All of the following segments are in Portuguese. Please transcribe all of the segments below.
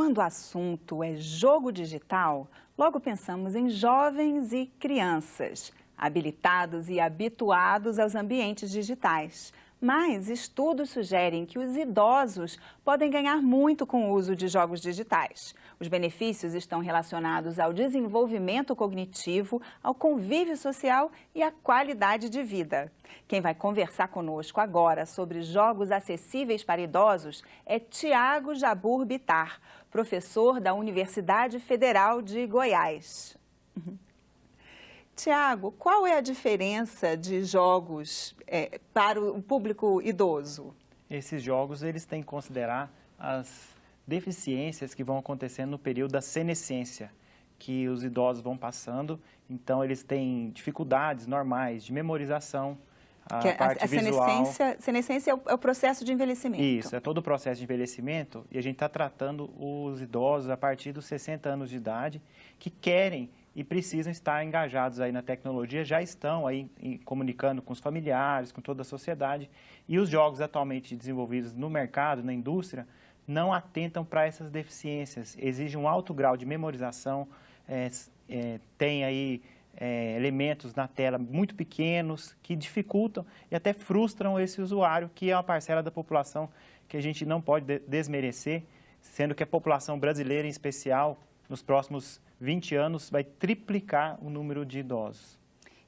Quando o assunto é jogo digital, logo pensamos em jovens e crianças, habilitados e habituados aos ambientes digitais. Mas estudos sugerem que os idosos podem ganhar muito com o uso de jogos digitais. Os benefícios estão relacionados ao desenvolvimento cognitivo, ao convívio social e à qualidade de vida. Quem vai conversar conosco agora sobre jogos acessíveis para idosos é Tiago Jabur Bittar, professor da Universidade Federal de Goiás. Tiago, qual é a diferença de jogos para o público idoso? Esses jogos, eles têm que considerar as deficiências que vão acontecendo no período da senescência, que os idosos vão passando. Então, eles têm dificuldades normais de memorização, a parte visual. Senescência é o processo de envelhecimento. Isso, é todo o processo de envelhecimento e a gente está tratando os idosos a partir dos 60 anos de idade que querem e precisam estar engajados aí na tecnologia, já estão aí comunicando com os familiares, com toda a sociedade. E os jogos atualmente desenvolvidos no mercado, na indústria, não atentam para essas deficiências. Exige um alto grau de memorização, tem aí elementos na tela muito pequenos que dificultam e até frustram esse usuário, que é uma parcela da população que a gente não pode desmerecer, sendo que a população brasileira, em especial, nos próximos 20 anos, vai triplicar o número de idosos.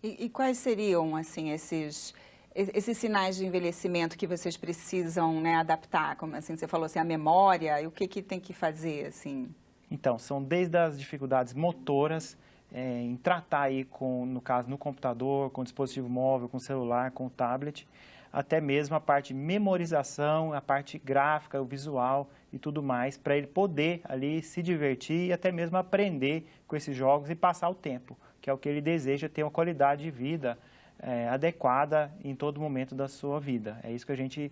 E quais seriam, assim, esses sinais de envelhecimento que vocês precisam, né, adaptar? Como assim, você falou assim, a memória, e o que tem que fazer, assim? Então, são desde as dificuldades motoras, em tratar aí, no caso, no computador, com dispositivo móvel, com celular, com tablet, até mesmo a parte de memorização, a parte gráfica, o visual e tudo mais, para ele poder ali se divertir e até mesmo aprender com esses jogos e passar o tempo, que é o que ele deseja, ter uma qualidade de vida adequada em todo momento da sua vida. É isso que a gente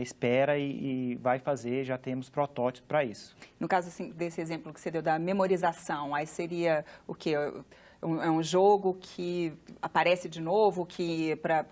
espera e vai fazer, já temos protótipos para isso. No caso assim, desse exemplo que você deu da memorização, aí seria o quê? É um jogo que aparece de novo, que para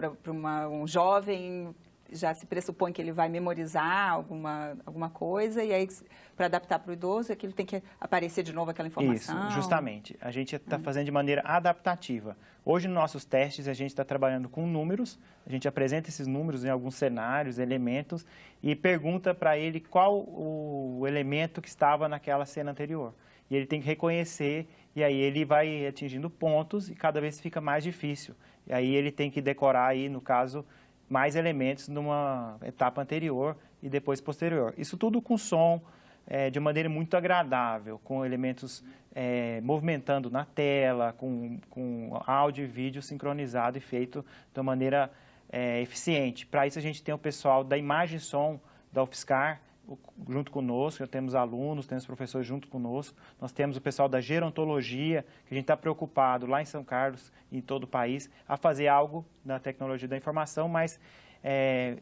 um jovem já se pressupõe que ele vai memorizar alguma coisa, e aí para adaptar para o idoso é que ele tem que aparecer de novo aquela informação? Isso, justamente. A gente está fazendo de maneira adaptativa. Hoje, nos nossos testes, a gente está trabalhando com números, a gente apresenta esses números em alguns cenários, elementos, e pergunta para ele qual o elemento que estava naquela cena anterior. E ele tem que reconhecer, e aí ele vai atingindo pontos, e cada vez fica mais difícil. E aí ele tem que decorar, aí, no caso, mais elementos numa etapa anterior e depois posterior. Isso tudo com som, de maneira muito agradável, com elementos movimentando na tela, com áudio e vídeo sincronizado e feito de uma maneira eficiente. Para isso a gente tem o pessoal da imagem e som da UFSCar junto conosco, já temos alunos, temos professores junto conosco, nós temos o pessoal da gerontologia, que a gente está preocupado lá em São Carlos e em todo o país, a fazer algo na tecnologia da informação, mas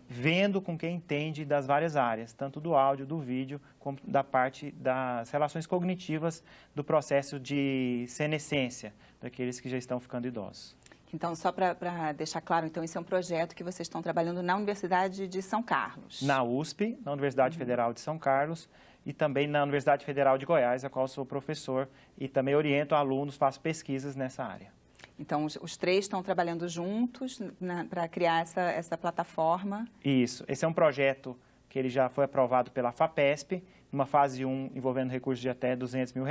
vendo com quem entende das várias áreas, tanto do áudio, do vídeo, como da parte das relações cognitivas do processo de senescência, daqueles que já estão ficando idosos. Então, só para deixar claro, então, esse é um projeto que vocês estão trabalhando na Universidade de São Carlos. Na USP, na Universidade Federal de São Carlos, e também na Universidade Federal de Goiás, a qual sou professor, e também oriento alunos, faço pesquisas nessa área. Então, os três estão trabalhando juntos para criar essa plataforma? Isso. Esse é um projeto que ele já foi aprovado pela FAPESP, numa fase 1, envolvendo recursos de até R$200 mil,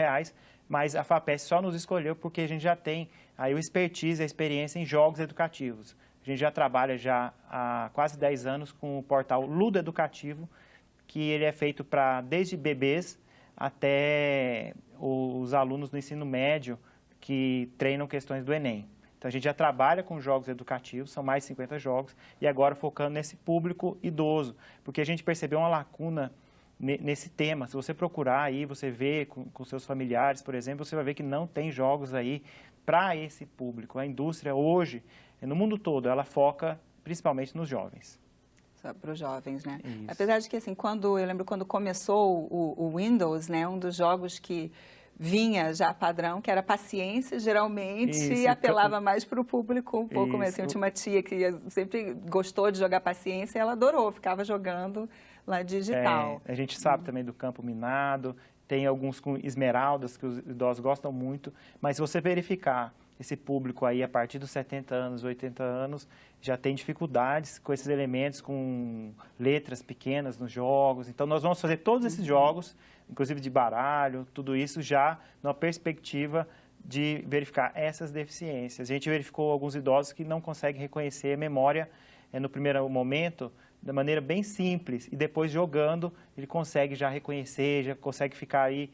mas a FAPESP só nos escolheu porque a gente já tem aí o expertise, a experiência em jogos educativos. A gente já trabalha já há quase 10 anos com o portal Ludo Educativo, que ele é feito para desde bebês até os alunos do ensino médio que treinam questões do Enem. Então, a gente já trabalha com jogos educativos, são mais de 50 jogos, e agora focando nesse público idoso, porque a gente percebeu uma lacuna nesse tema. Se você procurar aí, você vê com seus familiares, por exemplo, você vai ver que não tem jogos aí para esse público. A indústria hoje, no mundo todo, ela foca principalmente nos jovens. Só para os jovens, né? Isso. Apesar de que, assim, eu lembro quando começou o Windows, né, um dos jogos que vinha já padrão, que era paciência, geralmente, e apelava mais para o público um pouco mais. Assim, eu tinha uma tia que sempre gostou de jogar paciência e ela adorou, ficava jogando lá digital. A gente sabe também do campo minado, tem alguns com esmeraldas, que os idosos gostam muito, mas se você verificar esse público aí a partir dos 70 anos, 80 anos, já tem dificuldades com esses elementos, com letras pequenas nos jogos. Então, nós vamos fazer todos esses jogos, inclusive de baralho, tudo isso já numa perspectiva de verificar essas deficiências. A gente verificou alguns idosos que não conseguem reconhecer a memória no primeiro momento, da maneira bem simples, e depois jogando, ele consegue já reconhecer, já consegue ficar aí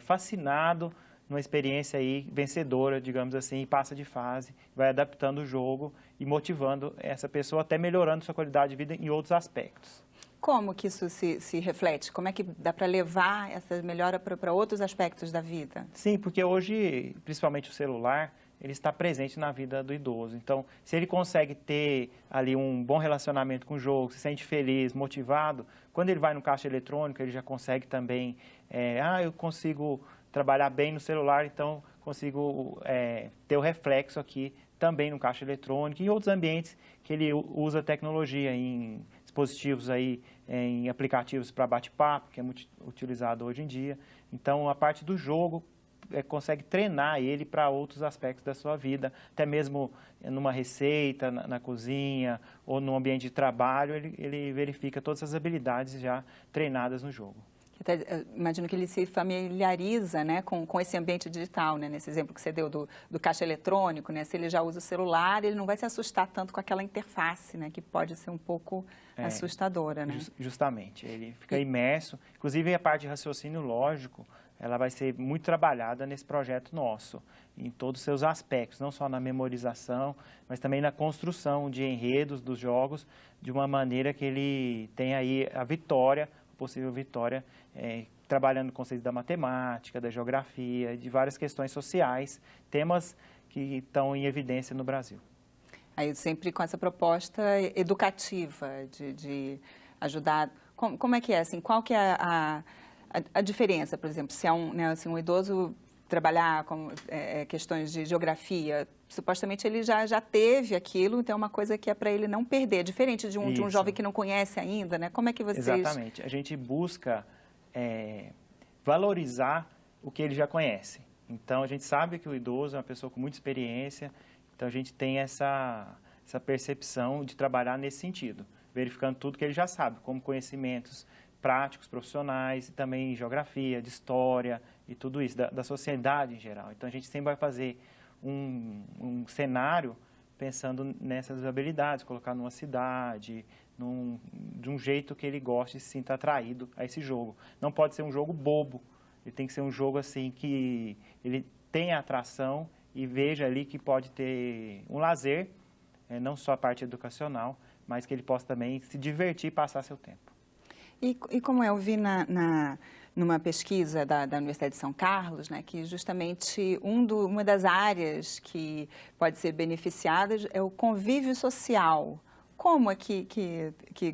fascinado numa experiência aí vencedora, digamos assim, e passa de fase, vai adaptando o jogo e motivando essa pessoa, até melhorando sua qualidade de vida em outros aspectos. Como que isso se reflete? Como é que dá para levar essa melhora para outros aspectos da vida? Sim, porque hoje, principalmente o celular, ele está presente na vida do idoso. Então, se ele consegue ter ali um bom relacionamento com o jogo, se sente feliz, motivado, quando ele vai no caixa eletrônico, ele já consegue também, eu consigo trabalhar bem no celular, então consigo ter o reflexo aqui também no caixa eletrônico e em outros ambientes que ele usa tecnologia, em dispositivos aí, em aplicativos para bate-papo, que é muito utilizado hoje em dia. Então, a parte do jogo consegue treinar ele para outros aspectos da sua vida, até mesmo numa receita, na cozinha ou no ambiente de trabalho, ele verifica todas as habilidades já treinadas no jogo. Até, imagino que ele se familiariza, né, com esse ambiente digital, né, nesse exemplo que você deu do caixa eletrônico, né, se ele já usa o celular, ele não vai se assustar tanto com aquela interface, né, que pode ser um pouco assustadora, né? Justamente, ele fica imerso, inclusive a parte de raciocínio lógico, ela vai ser muito trabalhada nesse projeto nosso, em todos os seus aspectos, não só na memorização, mas também na construção de enredos dos jogos, de uma maneira que ele tenha aí a vitória, possível vitória, trabalhando conceitos da matemática, da geografia, de várias questões sociais, temas que estão em evidência no Brasil. Aí sempre com essa proposta educativa de ajudar. Como é que é assim? Qual que é a diferença, por exemplo, se é um idoso trabalhar com questões de geografia, supostamente ele já teve aquilo, então é uma coisa que é para ele não perder, diferente de um jovem que não conhece ainda, né? Como é que vocês... Exatamente, a gente busca valorizar o que ele já conhece. Então, a gente sabe que o idoso é uma pessoa com muita experiência, então a gente tem essa percepção de trabalhar nesse sentido, verificando tudo que ele já sabe, como conhecimentos práticos, profissionais, e também geografia, de história e tudo isso, da sociedade em geral. Então, a gente sempre vai fazer um cenário pensando nessas habilidades, colocar numa cidade, de um jeito que ele goste e se sinta atraído a esse jogo. Não pode ser um jogo bobo, ele tem que ser um jogo assim que ele tenha atração e veja ali que pode ter um lazer, não só a parte educacional, mas que ele possa também se divertir e passar seu tempo. E como eu vi numa pesquisa da Universidade de São Carlos, né, que justamente uma das áreas que pode ser beneficiada é o convívio social. Como é que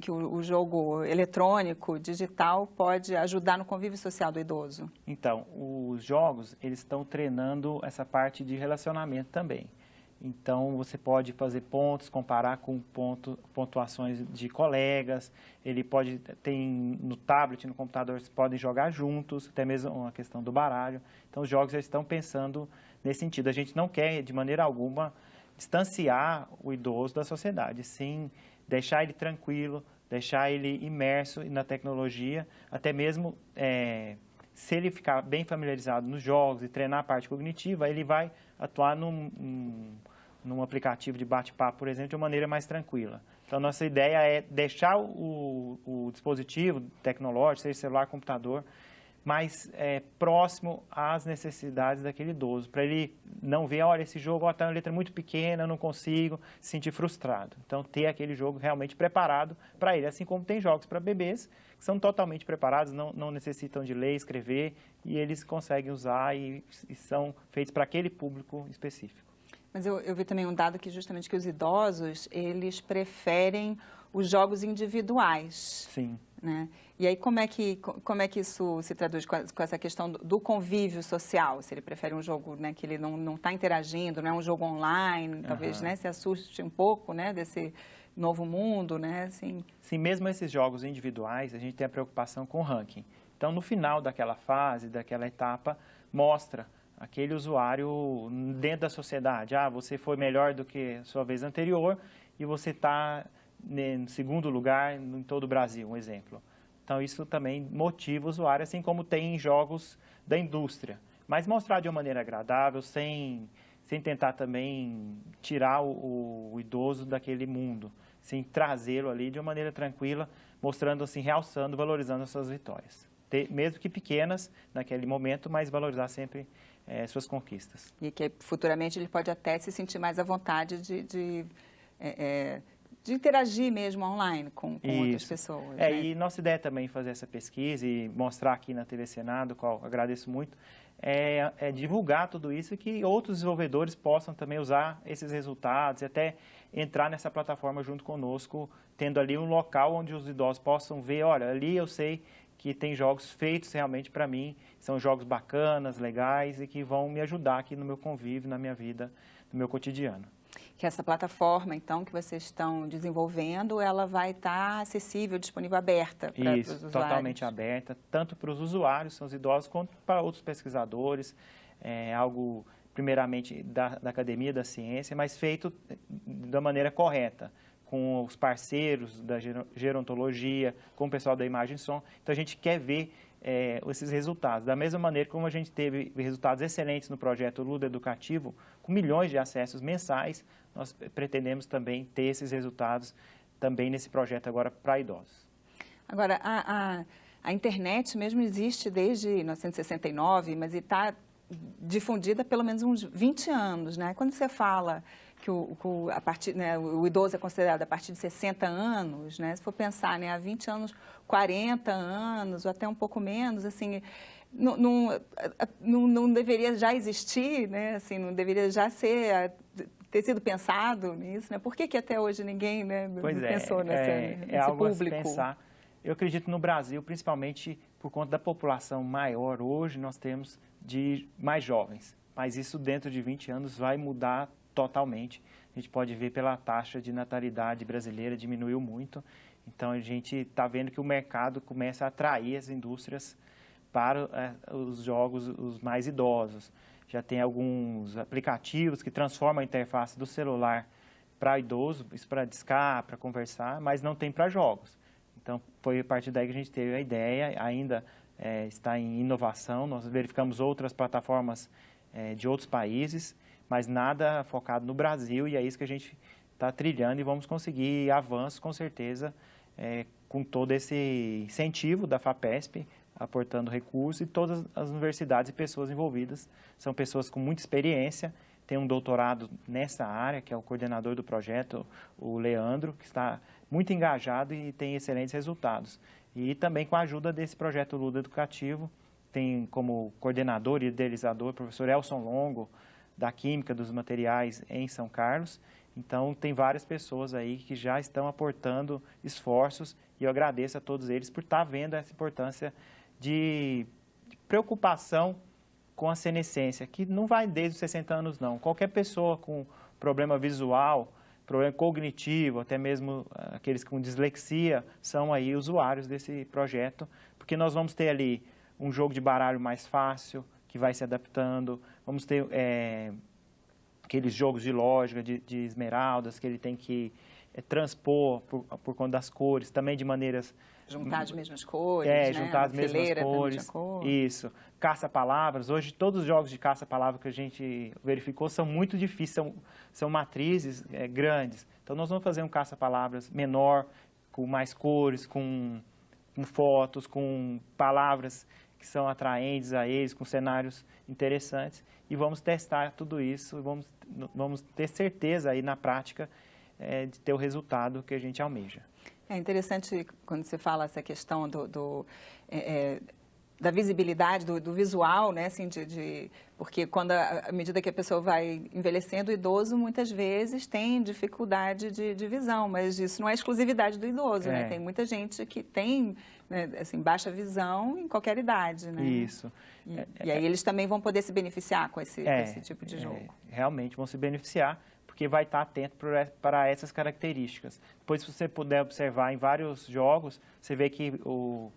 o jogo eletrônico, digital, pode ajudar no convívio social do idoso? Então, os jogos, eles estão treinando essa parte de relacionamento também. Então, você pode fazer pontos, comparar com pontuações de colegas, ele pode ter no tablet, no computador, vocês podem jogar juntos, até mesmo a questão do baralho. Então, os jogos já estão pensando nesse sentido. A gente não quer, de maneira alguma, distanciar o idoso da sociedade, sim deixar ele tranquilo, deixar ele imerso na tecnologia, até mesmo se ele ficar bem familiarizado nos jogos e treinar a parte cognitiva, ele vai atuar num aplicativo de bate-papo, por exemplo, de uma maneira mais tranquila. Então, nossa ideia é deixar o dispositivo tecnológico, seja celular, computador, mais próximo às necessidades daquele idoso, para ele não ver, olha, esse jogo está uma letra muito pequena, eu não consigo, se sentir frustrado. Então, ter aquele jogo realmente preparado para ele, assim como tem jogos para bebês, que são totalmente preparados, não necessitam de ler, escrever, e eles conseguem usar e são feitos para aquele público específico. Mas eu vi também um dado que justamente que os idosos, eles preferem os jogos individuais. Sim. Né? E aí, como é que isso se traduz com essa questão do convívio social? Se ele prefere um jogo, né, que ele não está interagindo, não é um jogo online, talvez, né, se assuste um pouco, né, desse novo mundo, né? Assim. Sim, mesmo esses jogos individuais, a gente tem a preocupação com o ranking. Então, no final daquela fase, daquela etapa, mostra aquele usuário dentro da sociedade. Ah, você foi melhor do que a sua vez anterior e você está no segundo lugar em todo o Brasil, um exemplo. Então, isso também motiva o usuário, assim como tem em jogos da indústria. Mas mostrar de uma maneira agradável, sem tentar também tirar o idoso daquele mundo, sem trazê-lo ali de uma maneira tranquila, mostrando assim, realçando, valorizando as suas vitórias. Mesmo que pequenas naquele momento, mas valorizar sempre suas conquistas. E que futuramente ele pode até se sentir mais à vontade de interagir mesmo online com outras pessoas. Né? E nossa ideia também é fazer essa pesquisa e mostrar aqui na TV Senado, qual agradeço muito, é divulgar tudo isso e que outros desenvolvedores possam também usar esses resultados e até entrar nessa plataforma junto conosco, tendo ali um local onde os idosos possam ver, olha, ali eu sei que tem jogos feitos realmente para mim, são jogos bacanas, legais e que vão me ajudar aqui no meu convívio, na minha vida, no meu cotidiano. Que essa plataforma, então, que vocês estão desenvolvendo, ela vai estar acessível, disponível, aberta para os usuários? Isso, totalmente aberta, tanto para os usuários, são os idosos, quanto para outros pesquisadores, algo primeiramente da academia, da ciência, mas feito da maneira correta, com os parceiros da gerontologia, com o pessoal da imagem e som. Então, a gente quer ver esses resultados. Da mesma maneira como a gente teve resultados excelentes no projeto Ludo Educativo, com milhões de acessos mensais, nós pretendemos também ter esses resultados também nesse projeto agora para idosos. Agora, a internet mesmo existe desde 1969, mas está difundida há pelo menos uns 20 anos, né? Quando você fala que o idoso é considerado a partir de 60 anos, né? Se for pensar, né, há 20 anos, 40 anos, ou até um pouco menos, assim, não deveria já existir, né? Assim, não deveria já ter sido pensado nisso, né? Por que até hoje ninguém, né, pensou nesse algo público? A se pensar. Eu acredito no Brasil, principalmente por conta da população maior, hoje nós temos de mais jovens, mas isso dentro de 20 anos vai mudar totalmente. A gente pode ver pela taxa de natalidade brasileira diminuiu muito, então a gente está vendo que o mercado começa a atrair as indústrias para os jogos os mais idosos. Já tem alguns aplicativos que transformam a interface do celular para idoso, isso para discar, para conversar, mas não tem para jogos. Então, foi a partir daí que a gente teve a ideia, ainda está em inovação, nós verificamos outras plataformas de outros países, mas nada focado no Brasil, e é isso que a gente está trilhando e vamos conseguir avanços, com certeza, com todo esse incentivo da FAPESP, aportando recursos, e todas as universidades e pessoas envolvidas são pessoas com muita experiência, tem um doutorado nessa área, que é o coordenador do projeto, o Leandro, que está muito engajado e tem excelentes resultados. E também com a ajuda desse projeto Ludo Educativo, tem como coordenador e idealizador o professor Elson Longo, da Química dos Materiais em São Carlos. Então, tem várias pessoas aí que já estão aportando esforços e eu agradeço a todos eles por estar vendo essa importância de preocupação com a senescência, que não vai desde os 60 anos, não. Qualquer pessoa com problema visual, problema cognitivo, até mesmo aqueles com dislexia, são aí usuários desse projeto, porque nós vamos ter ali um jogo de baralho mais fácil, que vai se adaptando, vamos ter aqueles jogos de lógica, de esmeraldas, que ele tem que transpor por conta das cores, também de maneiras... Juntar as mesmas cores, né? Juntar as mesmas cores, isso. Caça-palavras, hoje todos os jogos de caça-palavra que a gente verificou são muito difíceis, são matrizes grandes. Então, nós vamos fazer um caça-palavras menor, com mais cores, com fotos, com palavras que são atraentes a eles, com cenários interessantes, e vamos testar tudo isso, vamos ter certeza aí na prática de ter o resultado que a gente almeja. É interessante quando você fala essa questão da visibilidade, do visual, né? Assim, porque à medida que a pessoa vai envelhecendo, o idoso muitas vezes tem dificuldade de visão, mas isso não é exclusividade do idoso, né? Tem muita gente que tem, né, assim, baixa visão em qualquer idade, né? Isso. E aí eles também vão poder se beneficiar com esse tipo de jogo. Realmente vão se beneficiar, porque vai estar atento para essas características. Depois, se você puder observar em vários jogos, você vê que o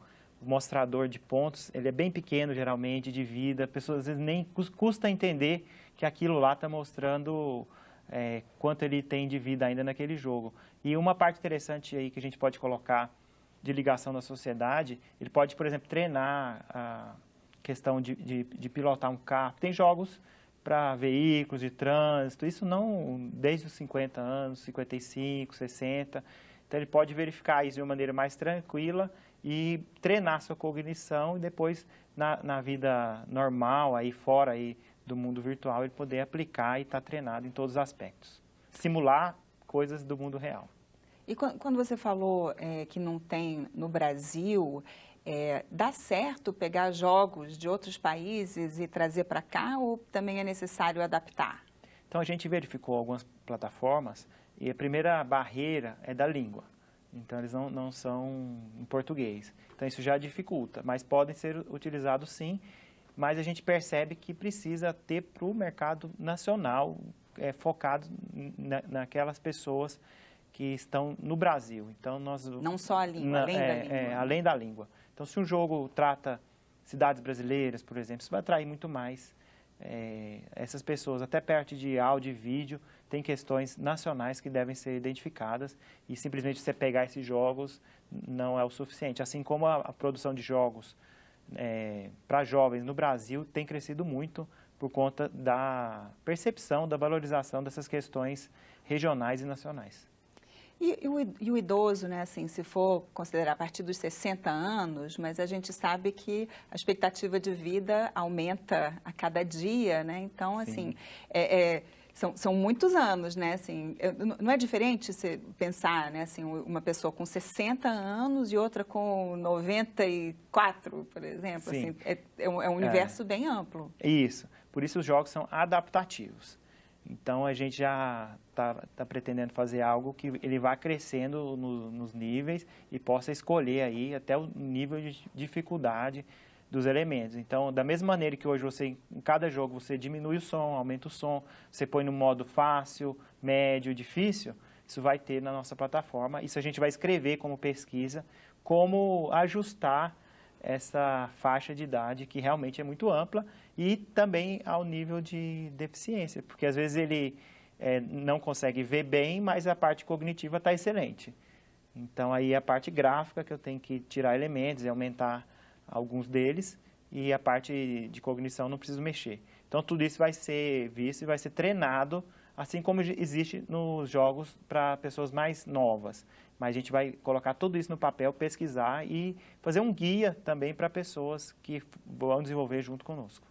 o mostrador de pontos, ele é bem pequeno geralmente, de vida, a pessoa às vezes nem custa entender que aquilo lá está mostrando quanto ele tem de vida ainda naquele jogo. E uma parte interessante aí que a gente pode colocar de ligação da sociedade, ele pode, por exemplo, treinar a questão de pilotar um carro. Tem jogos para veículos de trânsito, isso não desde os 50 anos, 55, 60. Então, ele pode verificar isso de uma maneira mais tranquila e treinar sua cognição e depois, na vida normal, aí fora aí do mundo virtual, ele poder aplicar e estar treinado em todos os aspectos. Simular coisas do mundo real. E quando você falou que não tem no Brasil, dá certo pegar jogos de outros países e trazer para cá ou também é necessário adaptar? Então, a gente verificou algumas plataformas e a primeira barreira é da língua. Então, eles não são em português. Então, isso já dificulta, mas podem ser utilizados sim. Mas a gente percebe que precisa ter para o mercado nacional, focado naquelas pessoas que estão no Brasil. Então, não só a língua, além da língua. Além da língua. Então, se um jogo trata cidades brasileiras, por exemplo, isso vai atrair muito mais essas pessoas. Até perto de áudio e vídeo, tem questões nacionais que devem ser identificadas e simplesmente você pegar esses jogos não é o suficiente. Assim como a produção de jogos para jovens no Brasil tem crescido muito por conta da percepção, da valorização dessas questões regionais e nacionais. E o idoso, né, assim, se for considerar a partir dos 60 anos, mas a gente sabe que a expectativa de vida aumenta a cada dia, né? Então, assim, são muitos anos, né? Assim, não é diferente você pensar, né, assim, uma pessoa com 60 anos e outra com 94, por exemplo. Assim, é um universo bem amplo. Isso. Por isso os jogos são adaptativos. Então, a gente já está pretendendo fazer algo que ele vá crescendo nos níveis e possa escolher aí até o nível de dificuldade dos elementos. Então, da mesma maneira que hoje em cada jogo você diminui o som, aumenta o som, você põe no modo fácil, médio, difícil, isso vai ter na nossa plataforma. Isso a gente vai escrever como pesquisa, como ajustar essa faixa de idade que realmente é muito ampla e também ao nível de deficiência, porque às vezes ele não consegue ver bem, mas a parte cognitiva está excelente. Então, aí a parte gráfica que eu tenho que tirar elementos e aumentar alguns deles e a parte de cognição não preciso mexer. Então, tudo isso vai ser visto e vai ser treinado, assim como existe nos jogos para pessoas mais novas. Mas a gente vai colocar tudo isso no papel, pesquisar e fazer um guia também para pessoas que vão desenvolver junto conosco.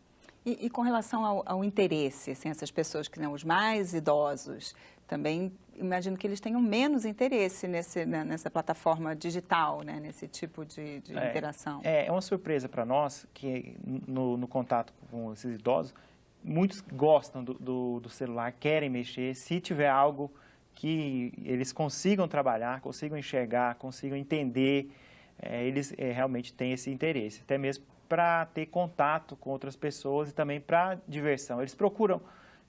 E com relação ao interesse, assim, essas pessoas que são os mais idosos, também imagino que eles tenham menos interesse nessa plataforma digital, né, nesse tipo de interação. É uma surpresa para nós que no contato com esses idosos, muitos gostam do celular, querem mexer, se tiver algo que eles consigam trabalhar, consigam enxergar, consigam entender, eles realmente têm esse interesse, até mesmo para ter contato com outras pessoas e também para diversão. Eles procuram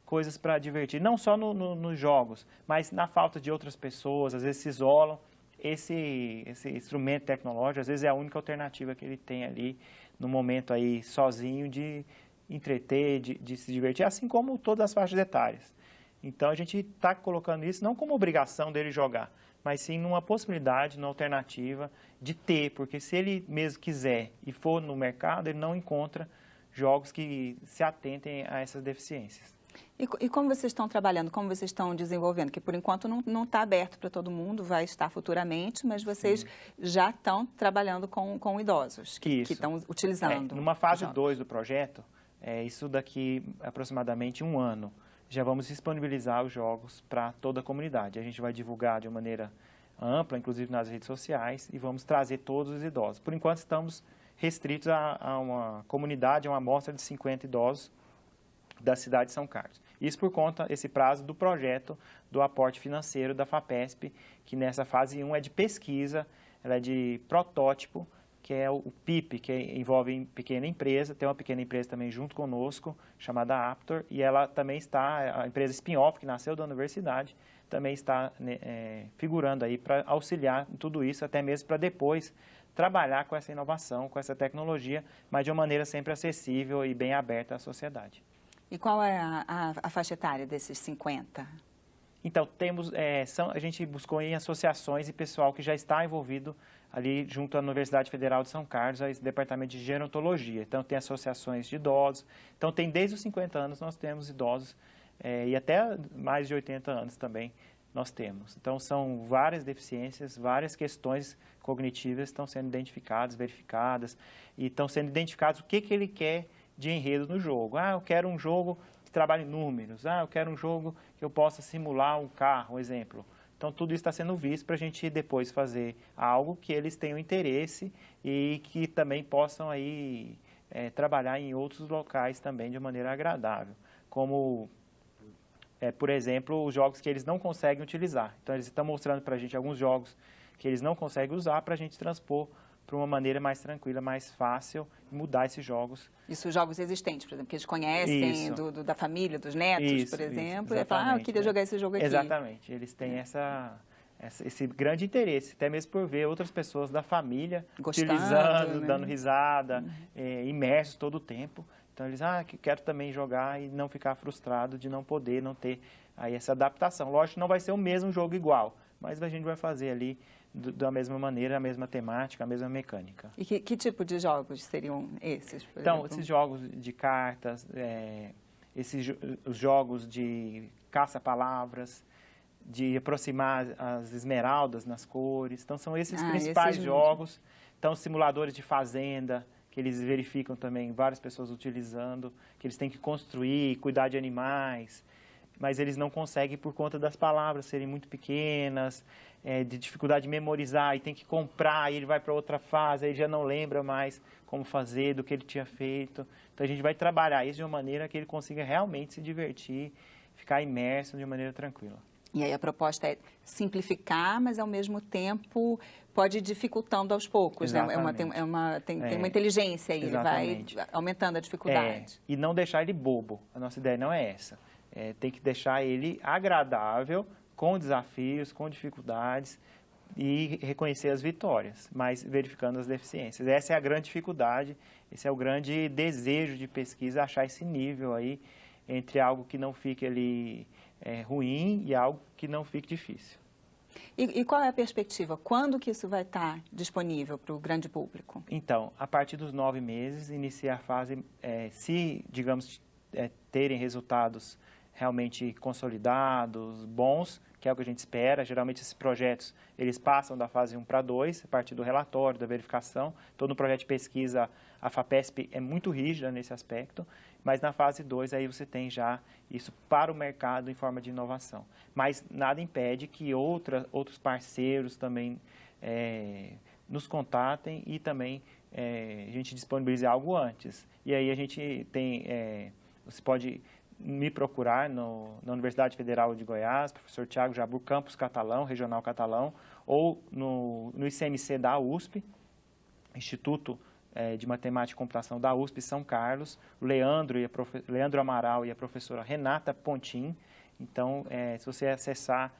coisas para divertir, não só nos jogos, mas na falta de outras pessoas, às vezes se isolam. Esse instrumento tecnológico, às vezes é a única alternativa que ele tem ali no momento aí sozinho de entreter, de se divertir, assim como todas as faixas etárias. Então, a gente está colocando isso não como obrigação dele jogar, mas sim numa possibilidade, numa alternativa de ter, porque se ele mesmo quiser e for no mercado, ele não encontra jogos que se atentem a essas deficiências. E como vocês estão trabalhando, como vocês estão desenvolvendo? Que por enquanto não está aberto para todo mundo, vai estar futuramente, mas vocês já estão trabalhando com idosos que estão utilizando. Numa fase 2 do projeto, isso daqui aproximadamente 1 ano, já vamos disponibilizar os jogos para toda a comunidade. A gente vai divulgar de uma maneira ampla, inclusive nas redes sociais, e vamos trazer todos os idosos. Por enquanto, estamos restritos a uma comunidade, a uma amostra de 50 idosos da cidade de São Carlos. Isso por conta, esse prazo do projeto do aporte financeiro da FAPESP, que nessa fase 1 é de pesquisa, ela é de protótipo, que é o PIP, que envolve pequena empresa. Tem uma pequena empresa também junto conosco, chamada Aptor, e ela também está, a empresa spin-off, que nasceu da universidade, também está figurando aí para auxiliar em tudo isso, até mesmo para depois, trabalhar com essa inovação, com essa tecnologia, mas de uma maneira sempre acessível e bem aberta à sociedade. E qual é a faixa etária desses 50? Então, a gente buscou em associações e pessoal que já está envolvido ali junto à Universidade Federal de São Carlos, ao Departamento de Gerontologia. Então, tem associações de idosos. Então, tem desde os 50 anos nós temos idosos e até mais de 80 anos também nós temos. Então, são várias deficiências, várias questões cognitivas estão sendo identificadas, verificadas, e estão sendo identificados o que ele quer de enredo no jogo. Eu quero um jogo que trabalhe em números. Eu quero um jogo que eu possa simular um carro, um exemplo. Então, tudo isso está sendo visto para a gente depois fazer algo que eles tenham interesse e que também possam aí, trabalhar em outros locais também de maneira agradável, como, por exemplo, os jogos que eles não conseguem utilizar. Então, eles estão mostrando para a gente alguns jogos que eles não conseguem usar para a gente transpor para uma maneira mais tranquila, mais fácil, e mudar esses jogos. Isso, jogos existentes, por exemplo, que eles conhecem da família, dos netos, por exemplo, e falam, eu queria jogar esse jogo aqui. Exatamente, eles têm esse grande interesse, até mesmo por ver outras pessoas da família utilizando, né? Dando risada, imersos todo o tempo. Então, eles, quero também jogar e não ficar frustrado de não poder, não ter aí essa adaptação. Lógico que não vai ser o mesmo jogo igual, mas a gente vai fazer ali da mesma maneira, a mesma temática, a mesma mecânica. E que tipo de jogos seriam esses, por Então, exemplo? esses jogos de cartas, os jogos de caça-palavras, de aproximar as esmeraldas nas cores. Então, são esses principais jogos. Então, simuladores de fazenda, que eles verificam também várias pessoas utilizando, que eles têm que construir, cuidar de animais, mas eles não conseguem por conta das palavras serem muito pequenas, de dificuldade de memorizar, e tem que comprar, e ele vai para outra fase, aí já não lembra mais como fazer, do que ele tinha feito. Então, a gente vai trabalhar isso de uma maneira que ele consiga realmente se divertir, ficar imerso de maneira tranquila. E aí a proposta é simplificar, mas ao mesmo tempo pode ir dificultando aos poucos, né? Tem uma inteligência aí, Exatamente. Ele vai aumentando a dificuldade. E não deixar ele bobo, a nossa ideia não é essa. Tem que deixar ele agradável, com desafios, com dificuldades e reconhecer as vitórias, mas verificando as deficiências. Essa é a grande dificuldade, esse é o grande desejo de pesquisa, achar esse nível aí entre algo que não fique ali ruim e algo que não fique difícil. E qual é a perspectiva? Quando que isso vai estar disponível para o grande público? Então, a partir dos 9 meses, inicia a fase, se, digamos, terem resultados realmente consolidados, bons, que é o que a gente espera. Geralmente esses projetos, eles passam da fase 1 para 2, a partir do relatório, da verificação. Todo projeto de pesquisa, a FAPESP é muito rígida nesse aspecto, mas na fase 2 aí você tem já isso para o mercado em forma de inovação. Mas nada impede que outros parceiros também nos contatem e também a gente disponibilize algo antes. E aí a gente tem, você pode me procurar na Universidade Federal de Goiás, professor Tiago Jabur, Campus Catalão, Regional Catalão, ou no ICMC da USP, Instituto de Matemática e Computação da USP São Carlos, o Leandro Amaral e a professora Renata Pontin. Então, se você acessar,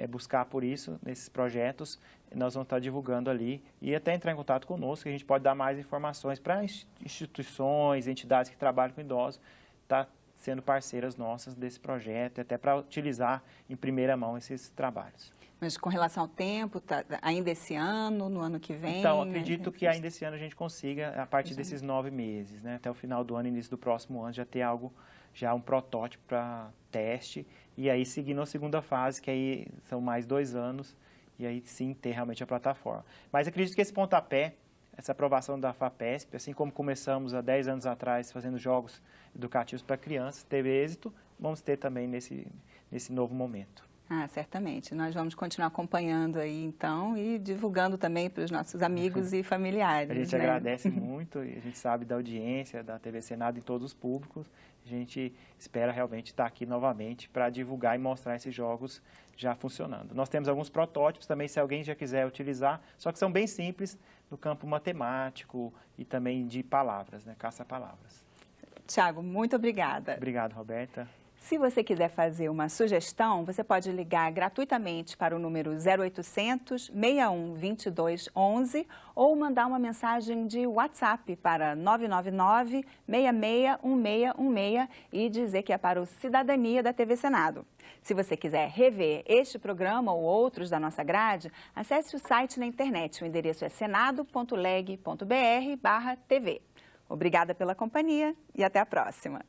buscar por isso, nesses projetos, nós vamos estar divulgando ali e até entrar em contato conosco, que a gente pode dar mais informações para instituições, entidades que trabalham com idosos, tá sendo parceiras nossas desse projeto, até para utilizar em primeira mão esses trabalhos. Mas com relação ao tempo, ainda esse ano, no ano que vem? Então, acredito que ainda esse ano a gente consiga, a partir desses 9 meses, né, até o final do ano, início do próximo ano, já ter algo, já um protótipo para teste, e aí seguindo a segunda fase, que aí são mais 2 anos, e aí sim ter realmente a plataforma. Mas acredito que esse pontapé, essa aprovação da FAPESP, assim como começamos há 10 anos atrás fazendo jogos educativos para crianças, teve êxito, vamos ter também nesse novo momento. Certamente. Nós vamos continuar acompanhando aí, então, e divulgando também para os nossos amigos e familiares. A gente agradece muito, e a gente sabe da audiência da TV Senado em todos os públicos. A gente espera realmente estar aqui novamente para divulgar e mostrar esses jogos já funcionando. Nós temos alguns protótipos também, se alguém já quiser utilizar, só que são bem simples, no campo matemático e também de palavras, né, caça-palavras. Tiago, muito obrigada. Obrigado, Roberta. Se você quiser fazer uma sugestão, você pode ligar gratuitamente para o número 0800 61 22 11 ou mandar uma mensagem de WhatsApp para 999 661616 e dizer que é para o Cidadania da TV Senado. Se você quiser rever este programa ou outros da nossa grade, acesse o site na internet. O endereço é senado.leg.br/tv. Obrigada pela companhia e até a próxima.